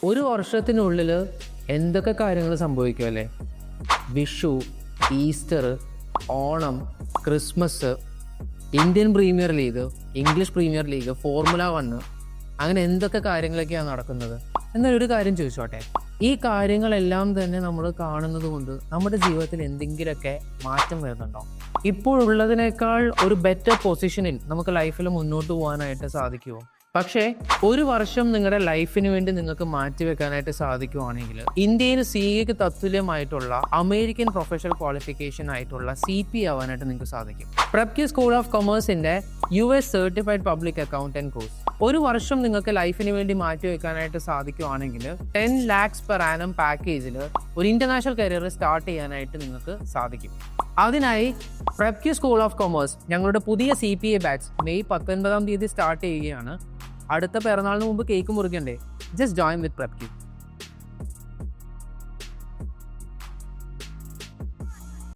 ഒരു വർഷത്തിനുള്ളിൽ എന്തൊക്കെ കാര്യങ്ങൾ സംഭവിക്കും അല്ലേ? Vishu, Easter, Onam, Christmas, Indian premier league, English premier league, formula 1, അങ്ങനെ എന്തൊക്കെ കാര്യങ്ങളൊക്കെയാണ് നടക്കുന്നത്. എന്നാൽ ഒരു കാര്യം ചോദിച്ചോട്ടെ, ഈ കാര്യങ്ങളെല്ലാം തന്നെ നമ്മൾ കാണുന്നത് കൊണ്ട് നമ്മുടെ ജീവിതത്തിൽ എന്തെങ്കിലുമൊക്കെ മാറ്റം വരുന്നുണ്ടോ? ഇപ്പോഴുള്ളതിനേക്കാൾ ഒരു ബെറ്റർ പൊസിഷനിൽ നമുക്ക് ലൈഫിൽ മുന്നോട്ട് പോകാനായിട്ട് സാധിക്കുമോ? പക്ഷേ ഒരു വർഷം നിങ്ങളുടെ ലൈഫിന് വേണ്ടി നിങ്ങൾക്ക് മാറ്റിവെക്കാനായിട്ട് സാധിക്കുവാണെങ്കിൽ ഇന്ത്യയിൽ CA തത്തുല്യമായിട്ടുള്ള അമേരിക്കൻ പ്രൊഫഷണൽ ക്വാളിഫിക്കേഷൻ ആയിട്ടുള്ള CP ആവാനായിട്ട് നിങ്ങൾക്ക് സാധിക്കും. പ്രപ്ക്യൂ സ്കൂൾ ഓഫ് കൊമേഴ്സിന്റെ US certified public accountant course ഒരു വർഷം നിങ്ങൾക്ക് ലൈഫിന് വേണ്ടി മാറ്റിവെക്കാനായിട്ട് സാധിക്കുവാണെങ്കിൽ 10 lakhs per annum പാക്കേജിൽ ഒരു ഇന്റർനാഷണൽ കരിയർ സ്റ്റാർട്ട് ചെയ്യാനായിട്ട് നിങ്ങൾക്ക് സാധിക്കും. അതിനായി പ്രപ്ക്യൂ സ്കൂൾ ഓഫ് കൊമേഴ്സ് ഞങ്ങളുടെ പുതിയ CPA ബാച്ച് മെയ് 19 സ്റ്റാർട്ട് ചെയ്യുകയാണ്. അടുത്ത പിറന്നാളിന് മുമ്പ് കേക്ക് മുറിക്കണ്ടേ? Just join with പ്രപ്ക്യൂ.